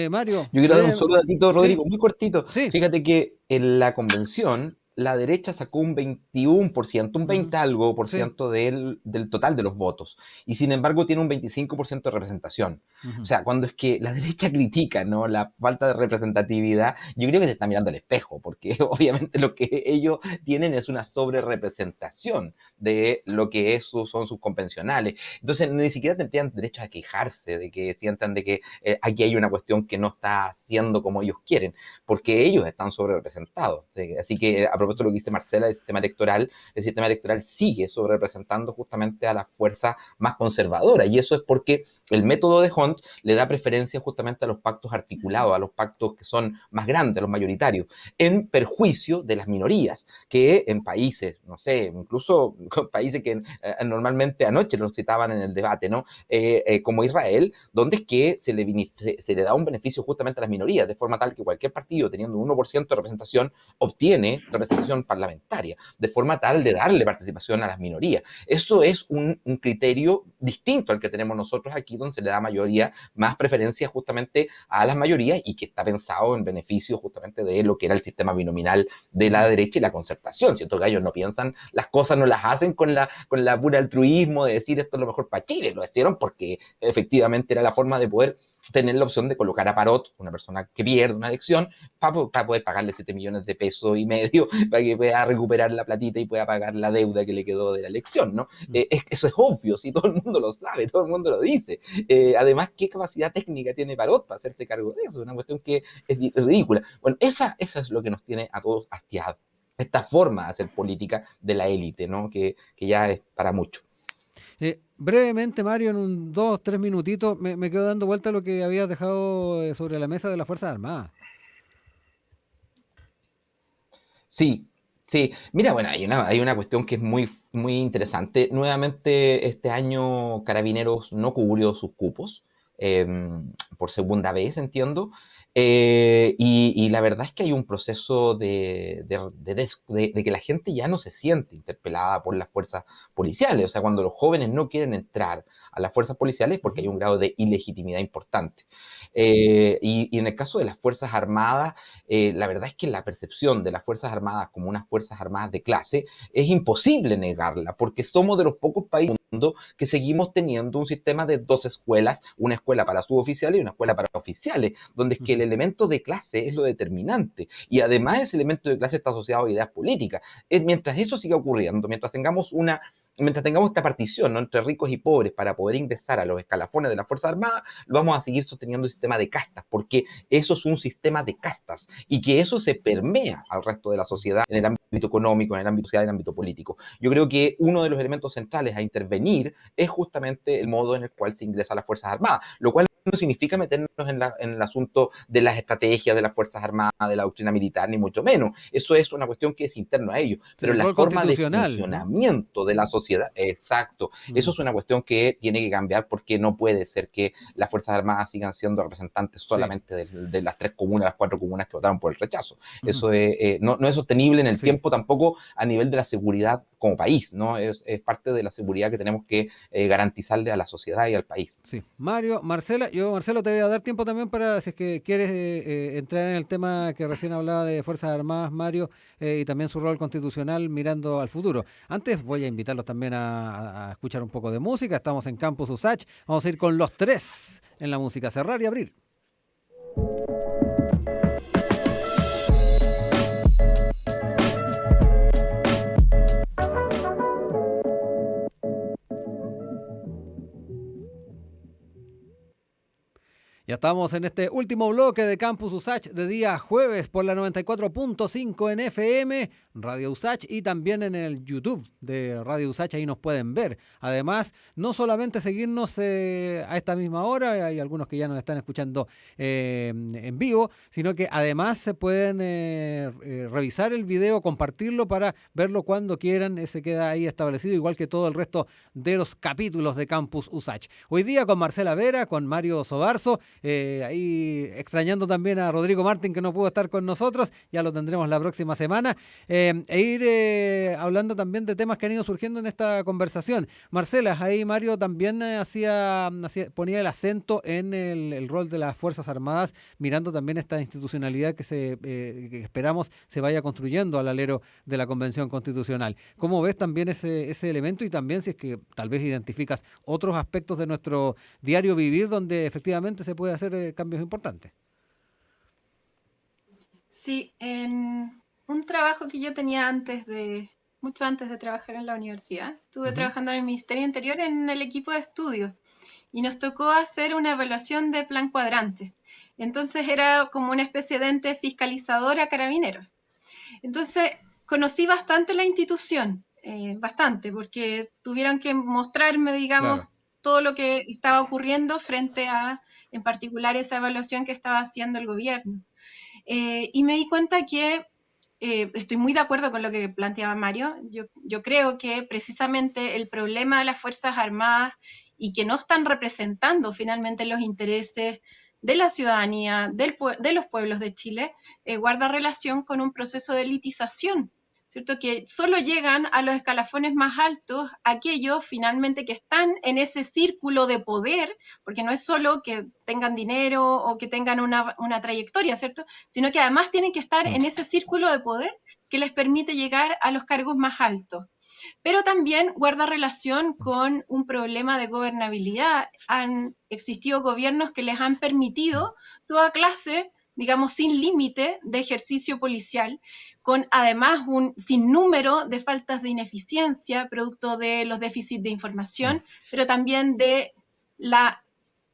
Speaker 1: Mario.
Speaker 3: Yo quiero dar un solo datito, Rodrigo,
Speaker 1: ¿sí?
Speaker 3: muy cortito.
Speaker 1: Sí.
Speaker 3: Fíjate que en la convención la derecha sacó un 21%, un 20 algo por ciento del total de los votos. Y sin embargo tiene un 25% de representación. O sea, cuando es que la derecha critica, ¿no?, la falta de representatividad, yo creo que se está mirando al espejo, porque obviamente lo que ellos tienen es una sobrerepresentación de lo que son sus convencionales. Entonces ni siquiera tendrían derecho a quejarse de que sientan de que aquí hay una cuestión que no está haciendo como ellos quieren, porque ellos están sobrerepresentados. Así que propósito de lo que dice Marcela del sistema electoral, el sistema electoral sigue sobre representando justamente a las fuerzas más conservadoras, y eso es porque el método de Hunt le da preferencia justamente a los pactos articulados, a los pactos que son más grandes, a los mayoritarios, en perjuicio de las minorías, que en países, no sé, incluso países que normalmente anoche nos citaban en el debate, ¿no? Como Israel, donde es que se le da un beneficio justamente a las minorías, de forma tal que cualquier partido teniendo un 1% de representación obtiene representación parlamentaria, de forma tal de darle participación a las minorías. Eso es un criterio distinto al que tenemos nosotros aquí, donde se le da mayoría, más preferencia justamente a las mayorías y que está pensado en beneficio justamente de lo que era el sistema binominal de la derecha y la concertación. Siento que ellos no piensan, las cosas no las hacen con la pura altruismo de decir esto es lo mejor para Chile, lo hicieron porque efectivamente era la forma de poder tener la opción de colocar a Parot, una persona que pierde una elección, para poder pagarle 7 millones de pesos y medio, para que pueda recuperar la platita y pueda pagar la deuda que le quedó de la elección, ¿no? Eso es obvio, si todo el mundo lo sabe, todo el mundo lo dice. Además, ¿qué capacidad técnica tiene Parot para hacerse cargo de eso? Una cuestión que es ridícula. Bueno, esa es lo que nos tiene a todos hastiados. Esta forma de hacer política de la élite, ¿no? Que ya es para mucho.
Speaker 1: Brevemente, Mario, en 2-3 minutitos, me quedo dando vuelta a lo que habías dejado sobre la mesa de las Fuerzas Armadas.
Speaker 3: Sí, sí. Mira, bueno, hay una cuestión que es muy, muy interesante. Nuevamente, este año Carabineros no cubrió sus cupos, eh, por segunda vez, entiendo. Y la verdad es que hay un proceso de que la gente ya no se siente interpelada por las fuerzas policiales. O sea, cuando los jóvenes no quieren entrar a las fuerzas policiales porque hay un grado de ilegitimidad importante. Y en el caso de las Fuerzas Armadas, la verdad es que la percepción de las Fuerzas Armadas como unas Fuerzas Armadas de clase es imposible negarla, porque somos de los pocos países del mundo que seguimos teniendo un sistema de 2 escuelas, una escuela para suboficiales y una escuela para oficiales, donde es que el elemento de clase es lo determinante, y además ese elemento de clase está asociado a ideas políticas. Mientras eso siga ocurriendo, mientras tengamos esta partición, ¿no?, entre ricos y pobres para poder ingresar a los escalafones de las Fuerzas Armadas, lo vamos a seguir sosteniendo el sistema de castas, porque eso es un sistema de castas y que eso se permea al resto de la sociedad en el ámbito económico, en el ámbito social, en el ámbito político. Yo creo que uno de los elementos centrales a intervenir es justamente el modo en el cual se ingresa a las Fuerzas Armadas, lo cual no significa meternos en el asunto de las estrategias de las Fuerzas Armadas, de la doctrina militar, ni mucho menos. Eso es una cuestión que es interno a ellos. Sí, pero la forma de funcionamiento, ¿no?, de la sociedad, exacto, eso es una cuestión que tiene que cambiar, porque no puede ser que las Fuerzas Armadas sigan siendo representantes solamente de las 3 comunas, las 4 comunas que votaron por el rechazo. Eso no es sostenible en el tiempo, tampoco a nivel de la seguridad como país, ¿no? Es parte de la seguridad que tenemos que garantizarle a la sociedad y al país.
Speaker 1: Sí. Mario, Marcela, Marcelo, te voy a dar tiempo también para, si es que quieres entrar en el tema que recién hablaba de Fuerzas Armadas, Mario, y también su rol constitucional mirando al futuro. Antes voy a invitarlos también a escuchar un poco de música. Estamos en Campus USACH. Vamos a ir con Los Tres en la música, cerrar y abrir. Ya estamos en este último bloque de Campus USACH de día jueves por la 94.5 en FM, Radio USACH, y también en el YouTube de Radio USACH, ahí nos pueden ver. Además, no solamente seguirnos a esta misma hora, hay algunos que ya nos están escuchando en vivo, sino que además se pueden revisar el video, compartirlo para verlo cuando quieran, se queda ahí establecido, igual que todo el resto de los capítulos de Campus USACH. Hoy día con Marcela Vera, con Mario Sobarzo, ahí extrañando también a Rodrigo Martín, que no pudo estar con nosotros, ya lo tendremos la próxima semana, e ir hablando también de temas que han ido surgiendo en esta conversación. Marcela, ahí Mario también ponía el acento en el rol de las Fuerzas Armadas, mirando también esta institucionalidad que esperamos se vaya construyendo al alero de la Convención Constitucional. ¿Cómo ves también ese elemento? Y también si es que tal vez identificas otros aspectos de nuestro diario vivir donde efectivamente se puede hacer cambios importantes.
Speaker 2: Sí, en un trabajo que yo tenía mucho antes de trabajar en la universidad, estuve trabajando en el Ministerio Interior en el equipo de estudios y nos tocó hacer una evaluación de plan cuadrante. Entonces era como una especie de ente fiscalizador a Carabineros. Entonces conocí bastante la institución, bastante, porque tuvieron que mostrarme, digamos,
Speaker 1: Claro.
Speaker 2: todo lo que estaba ocurriendo frente a, en particular, esa evaluación que estaba haciendo el gobierno. Y me di cuenta que estoy muy de acuerdo con lo que planteaba Mario. Yo creo que precisamente el problema de las Fuerzas Armadas y que no están representando finalmente los intereses de la ciudadanía, de los pueblos de Chile, guarda relación con un proceso de elitización, ¿cierto? Que solo llegan a los escalafones más altos aquellos finalmente que están en ese círculo de poder, porque no es solo que tengan dinero o que tengan una trayectoria, ¿cierto? Sino que además tienen que estar en ese círculo de poder que les permite llegar a los cargos más altos. Pero también guarda relación con un problema de gobernabilidad. Han existido gobiernos que les han permitido toda clase, digamos, sin límite de ejercicio policial, con además un sinnúmero de faltas de ineficiencia, producto de los déficits de información, pero también de la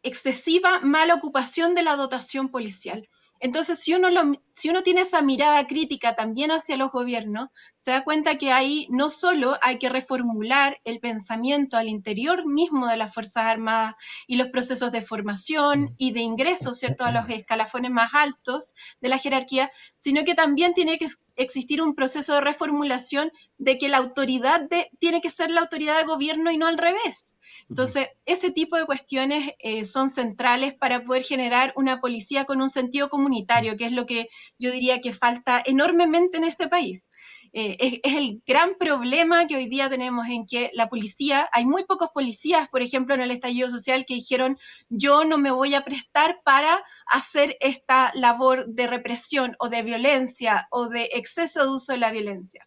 Speaker 2: excesiva mala ocupación de la dotación policial. Entonces, si uno tiene esa mirada crítica también hacia los gobiernos, se da cuenta que ahí no solo hay que reformular el pensamiento al interior mismo de las Fuerzas Armadas y los procesos de formación y de ingreso, ¿cierto?, a los escalafones más altos de la jerarquía, sino que también tiene que existir un proceso de reformulación de que la autoridad tiene que ser la autoridad de gobierno y no al revés. Entonces, ese tipo de cuestiones son centrales para poder generar una policía con un sentido comunitario, que es lo que yo diría que falta enormemente en este país. Es el gran problema que hoy día tenemos en que la policía, hay muy pocos policías, por ejemplo, en el estallido social, que dijeron, yo no me voy a prestar para hacer esta labor de represión o de violencia o de exceso de uso de la violencia.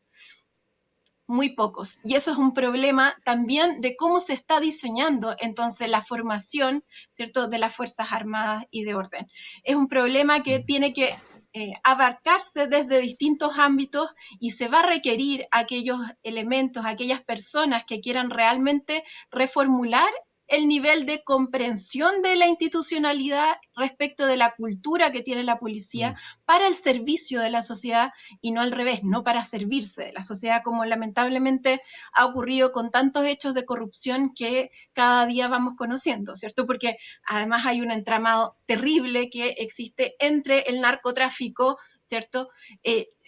Speaker 2: Muy pocos. Y eso es un problema también de cómo se está diseñando entonces la formación, ¿cierto?, de las Fuerzas Armadas y de orden. Es un problema que tiene que abarcarse desde distintos ámbitos y se va a requerir aquellos elementos, aquellas personas que quieran realmente reformular el nivel de comprensión de la institucionalidad respecto de la cultura que tiene la policía para el servicio de la sociedad y no al revés, no para servirse de la sociedad, como lamentablemente ha ocurrido con tantos hechos de corrupción que cada día vamos conociendo, ¿cierto? Porque además hay un entramado terrible que existe entre el narcotráfico, ¿cierto?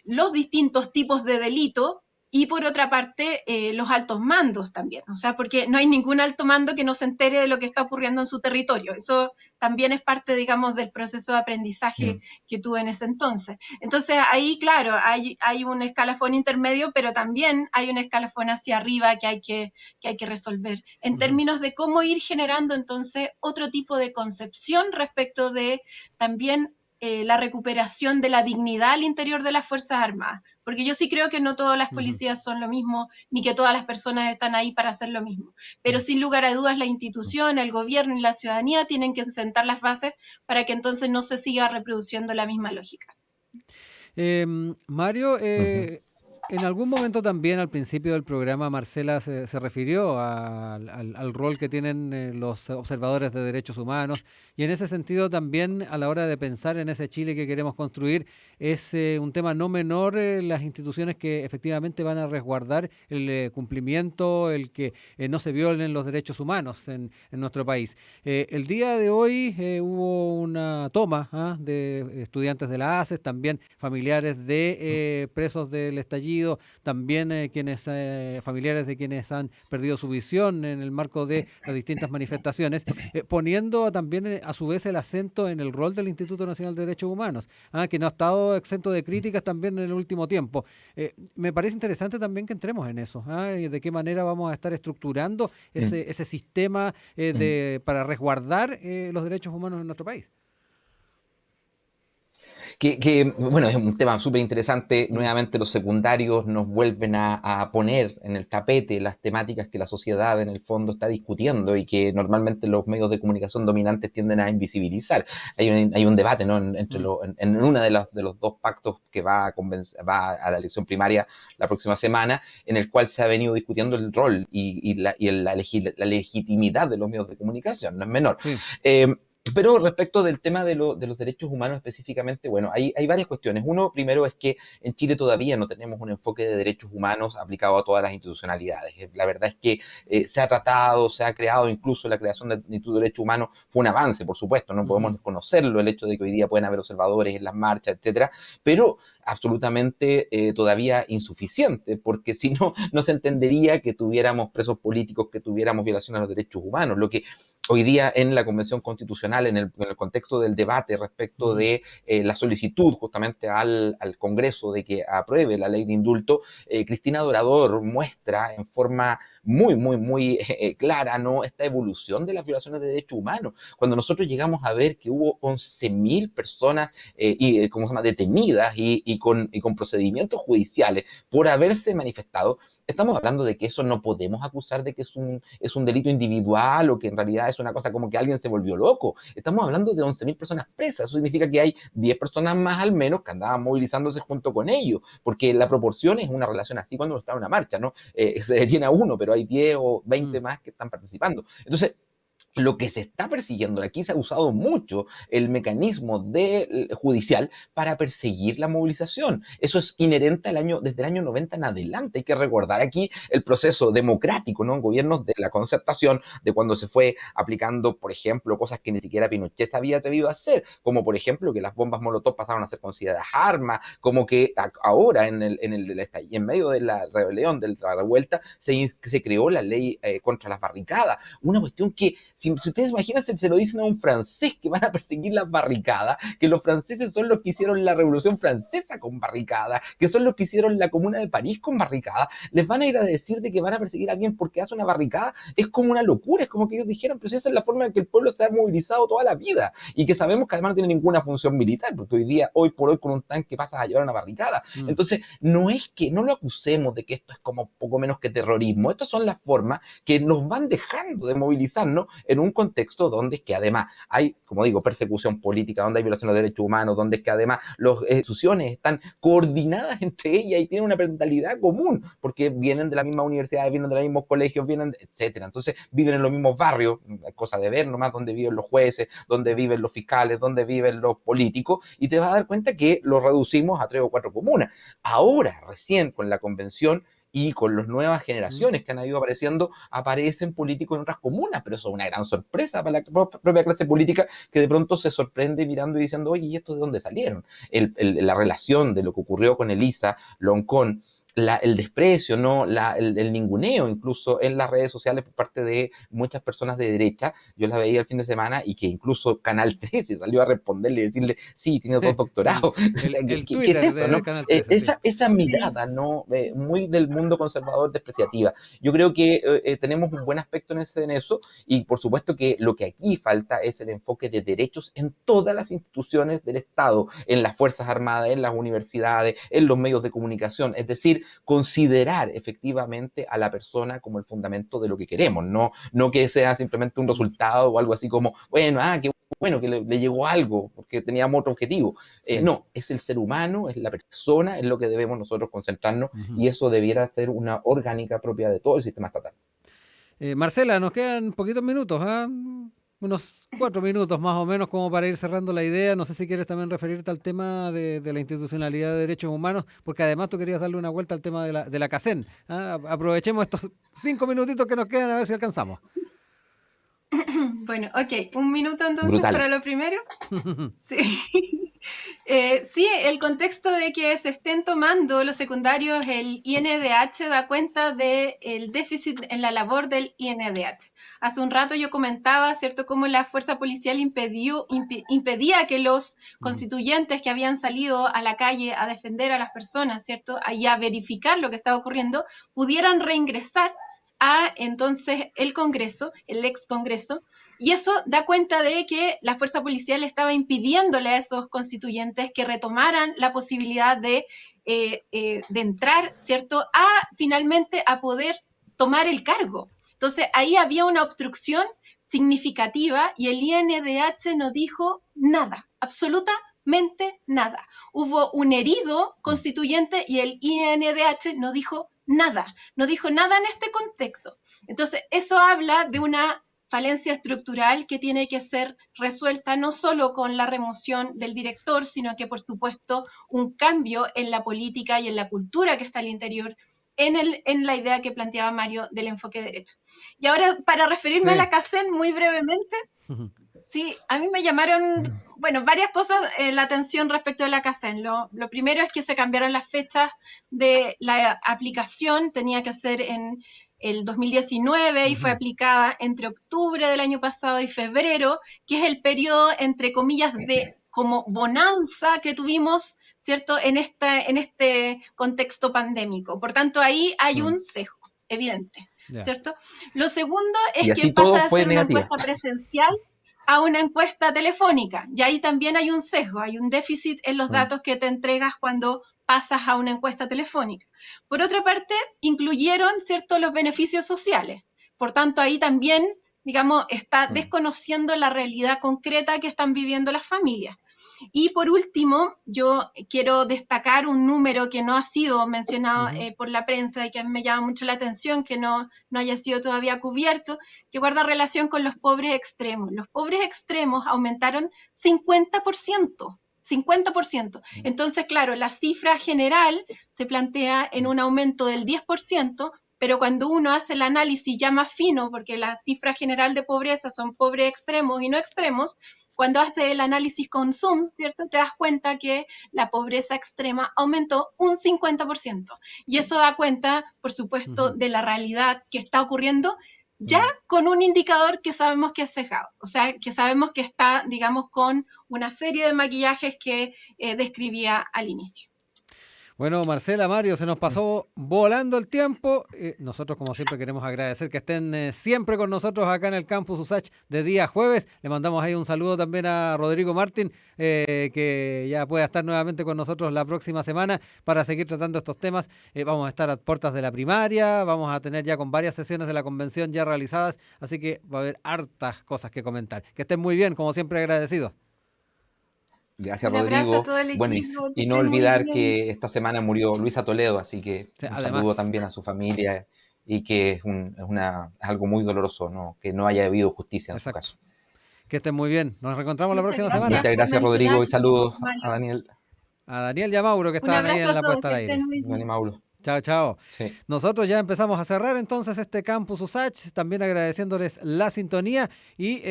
Speaker 2: Los distintos tipos de delito y por otra parte los altos mandos también, o sea, porque no hay ningún alto mando que no se entere de lo que está ocurriendo en su territorio. Eso también es parte, digamos, del proceso de aprendizaje que tuve en ese entonces. Entonces ahí, claro, hay un escalafón intermedio, pero también hay un escalafón hacia arriba que hay que resolver en términos de cómo ir generando entonces otro tipo de concepción respecto de también la recuperación de la dignidad al interior de las Fuerzas Armadas, porque yo sí creo que no todas las policías son lo mismo, ni que todas las personas están ahí para hacer lo mismo, pero sin lugar a dudas la institución, el gobierno y la ciudadanía tienen que sentar las bases para que entonces no se siga reproduciendo la misma lógica.
Speaker 1: Mario, en algún momento también al principio del programa Marcela se refirió al rol que tienen los observadores de derechos humanos y en ese sentido también a la hora de pensar en ese Chile que queremos construir es un tema no menor las instituciones que efectivamente van a resguardar el cumplimiento, el que no se violen los derechos humanos en nuestro país. El día de hoy hubo una toma de estudiantes de la ACES, también familiares de presos del estallido, también quienes familiares de quienes han perdido su visión en el marco de las distintas manifestaciones, poniendo también a su vez el acento en el rol del Instituto Nacional de Derechos Humanos, que no ha estado exento de críticas también en el último tiempo. Me parece interesante también que entremos en eso, y de qué manera vamos a estar estructurando ese sistema para resguardar los derechos humanos en nuestro país.
Speaker 3: Bueno, es un tema súper interesante. Nuevamente los secundarios nos vuelven a poner en el tapete las temáticas que la sociedad en el fondo está discutiendo y que normalmente los medios de comunicación dominantes tienden a invisibilizar. Hay un debate, ¿no?, en uno de los dos pactos que va a la elección primaria la próxima semana, en el cual se ha venido discutiendo el rol y la legitimidad de los medios de comunicación, no es menor.
Speaker 1: Sí.
Speaker 3: Pero respecto del tema de los derechos humanos específicamente, bueno, hay varias cuestiones. Uno, primero, es que en Chile todavía no tenemos un enfoque de derechos humanos aplicado a todas las institucionalidades. La verdad es que se ha tratado, se ha creado, incluso la creación del Instituto de Derechos Humanos fue un avance, por supuesto, no podemos desconocerlo, el hecho de que hoy día pueden haber observadores en las marchas, etcétera, pero absolutamente todavía insuficiente, porque si no, no se entendería que tuviéramos presos políticos, que tuviéramos violaciones a los derechos humanos. Lo que hoy día en la Convención Constitucional, en el contexto del debate respecto de la solicitud justamente al Congreso de que apruebe la ley de indulto, Cristina Dorador muestra en forma muy clara, ¿no?, esta evolución de las violaciones de derechos humanos. Cuando nosotros llegamos a ver que hubo 11.000 personas ¿cómo se llama?, detenidas y con procedimientos judiciales por haberse manifestado, estamos hablando de que eso no podemos acusar de que es un delito individual o que en realidad es una cosa como que alguien se volvió loco. Estamos hablando de 11.000 personas presas. Eso significa que hay 10 personas más al menos que andaban movilizándose junto con ellos, porque la proporción es una relación así cuando uno está en una marcha, ¿no? Se detiene a uno, pero hay 10 o 20 más que están participando. Entonces, lo que se está persiguiendo, aquí se ha usado mucho el mecanismo judicial para perseguir la movilización. Eso es inherente desde el año 90 en adelante. Hay que recordar aquí el proceso democrático, ¿no?, en gobiernos de la concertación, de cuando se fue aplicando, por ejemplo, cosas que ni siquiera Pinochet se había atrevido a hacer, como por ejemplo que las bombas Molotov pasaron a ser consideradas armas, como que ahora en medio de la rebelión, de la revuelta, se creó la ley contra las barricadas. Una cuestión que si ustedes imaginan, se lo dicen a un francés que van a perseguir las barricadas, que los franceses son los que hicieron la Revolución Francesa con barricadas, que son los que hicieron la Comuna de París con barricadas, les van a ir a decir de que van a perseguir a alguien porque hace una barricada. Es como una locura, es como que ellos dijeran, pero si esa es la forma en que el pueblo se ha movilizado toda la vida, y que sabemos que además no tiene ninguna función militar, porque hoy por hoy con un tanque pasas a llevar una barricada. Entonces, no es que, no lo acusemos de que esto es como poco menos que terrorismo, estas son las formas que nos van dejando de movilizarnos en un contexto donde es que además hay, como digo, persecución política, donde hay violación de derechos humanos, donde es que además las instituciones están coordinadas entre ellas y tienen una mentalidad común, porque vienen de la misma universidad, vienen de los mismos colegios, etcétera. Entonces viven en los mismos barrios, hay cosa de ver nomás donde viven los jueces, donde viven los fiscales, donde viven los políticos, y te vas a dar cuenta que lo reducimos a 3 o 4 comunas. Ahora, recién con la convención y con las nuevas generaciones que han ido apareciendo, aparecen políticos en otras comunas, pero eso es una gran sorpresa para la propia clase política, que de pronto se sorprende mirando y diciendo, oye, ¿y esto de dónde salieron? La relación de lo que ocurrió con Elisa Loncón, el desprecio, ¿no?, el ninguneo incluso en las redes sociales por parte de muchas personas de derecha. Yo la veía el fin de semana y que incluso Canal 13 salió a responderle y decirle, sí, tiene 2 doctorados.
Speaker 1: El
Speaker 3: ¿Qué es
Speaker 1: Twitter
Speaker 3: eso, no?
Speaker 1: de Canal 13, sí.
Speaker 3: Esa mirada, ¿no?, muy del mundo conservador despreciativa. Yo creo que tenemos un buen aspecto en eso, y por supuesto que lo que aquí falta es el enfoque de derechos en todas las instituciones del Estado, en las Fuerzas Armadas, en las universidades, en los medios de comunicación, es decir, considerar efectivamente a la persona como el fundamento de lo que queremos, no que sea simplemente un resultado o algo así como, bueno, qué bueno que le llegó algo porque teníamos otro objetivo.
Speaker 1: Sí.
Speaker 3: No, es el ser humano, es la persona, es lo que debemos nosotros concentrarnos, y eso debiera ser una orgánica propia de todo el sistema estatal.
Speaker 1: Marcela, nos quedan poquitos minutos, unos 4 minutos más o menos como para ir cerrando la idea. No sé si quieres también referirte al tema de la institucionalidad de derechos humanos, porque además tú querías darle una vuelta al tema de la CACEN. Aprovechemos estos 5 minutitos que nos quedan a ver si alcanzamos.
Speaker 2: Bueno, ok, 1 minuto entonces
Speaker 3: Brutal.
Speaker 2: para lo primero. Sí. Sí, el contexto de que se estén tomando los secundarios, el INDH da cuenta del déficit en la labor del INDH. Hace un rato yo comentaba, ¿cierto?, cómo la fuerza policial impedía que los constituyentes que habían salido a la calle a defender a las personas, ¿cierto?, y a verificar lo que estaba ocurriendo, pudieran reingresar a entonces el Congreso, el ex Congreso, y eso da cuenta de que la fuerza policial estaba impidiéndole a esos constituyentes que retomaran la posibilidad de entrar, ¿cierto?, finalmente a poder tomar el cargo. Entonces ahí había una obstrucción significativa y el INDH no dijo nada, absolutamente nada. Hubo un herido constituyente y el INDH no dijo nada en este contexto. Entonces, eso habla de una falencia estructural que tiene que ser resuelta no solo con la remoción del director, sino que, por supuesto, un cambio en la política y en la cultura que está al interior en la idea que planteaba Mario del enfoque derecho. Y ahora, para referirme a la CACEN muy brevemente, sí, a mí me llamaron, bueno, varias cosas la atención respecto de la CACEN. Lo primero es que se cambiaron las fechas de la aplicación, tenía que ser en el 2019 y fue aplicada entre octubre del año pasado y febrero, que es el periodo, entre comillas, de como bonanza que tuvimos, ¿cierto?, en este contexto pandémico. Por tanto, ahí hay un sesgo evidente, ¿cierto? Lo segundo es que pasa de ser una encuesta presencial a una encuesta telefónica, y ahí también hay un sesgo, hay un déficit en los datos que te entregas cuando pasas a una encuesta telefónica. Por otra parte, incluyeron, ¿cierto?, los beneficios sociales. Por tanto, ahí también, digamos, está desconociendo la realidad concreta que están viviendo las familias. Y por último, yo quiero destacar un número que no ha sido mencionado por la prensa y que a mí me llama mucho la atención, que no haya sido todavía cubierto, que guarda relación con los pobres extremos. Los pobres extremos aumentaron 50%. 50%. Entonces, claro, la cifra general se plantea en un aumento del 10%, pero cuando uno hace el análisis ya más fino, porque la cifra general de pobreza son pobres extremos y no extremos, cuando hace el análisis con Zoom, ¿cierto?, te das cuenta que la pobreza extrema aumentó un 50%. Y eso da cuenta, por supuesto, de la realidad que está ocurriendo, ya con un indicador que sabemos que es sesgado, o sea, que sabemos que está, digamos, con una serie de maquillajes que describía al inicio.
Speaker 1: Bueno, Marcela, Mario, se nos pasó volando el tiempo. Nosotros, como siempre, queremos agradecer que estén siempre con nosotros acá en el Campus USACH de día jueves. Le mandamos ahí un saludo también a Rodrigo Martín, que ya pueda estar nuevamente con nosotros la próxima semana para seguir tratando estos temas. Vamos a estar a puertas de la primaria, vamos a tener ya con varias sesiones de la convención ya realizadas, así que va a haber hartas cosas que comentar. Que estén muy bien, como siempre, agradecidos.
Speaker 3: Gracias,
Speaker 2: Un abrazo
Speaker 3: Rodrigo.
Speaker 2: a todo el equipo.
Speaker 3: Bueno, y no olvidar que esta semana murió Luisa Toledo, así que
Speaker 1: sí,
Speaker 3: un
Speaker 1: además,
Speaker 3: saludo también a su familia y que es algo muy doloroso, ¿no?, que no haya habido justicia en su caso.
Speaker 1: Que estén muy bien. Nos reencontramos la próxima semana.
Speaker 3: Muchas gracias, Rodrigo, y saludos a Daniel.
Speaker 1: A Daniel y a Mauro, que estaban ahí en la puesta al aire.
Speaker 3: Daniel Mauro.
Speaker 1: Chao, chao.
Speaker 3: Sí.
Speaker 1: Nosotros ya empezamos a cerrar entonces este Campus USACH, también agradeciéndoles la sintonía y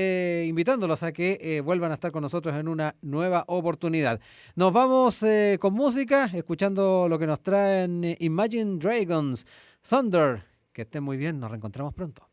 Speaker 1: invitándolos a que vuelvan a estar con nosotros en una nueva oportunidad. Nos vamos con música, escuchando lo que nos traen Imagine Dragons, Thunder. Que estén muy bien, nos reencontramos pronto.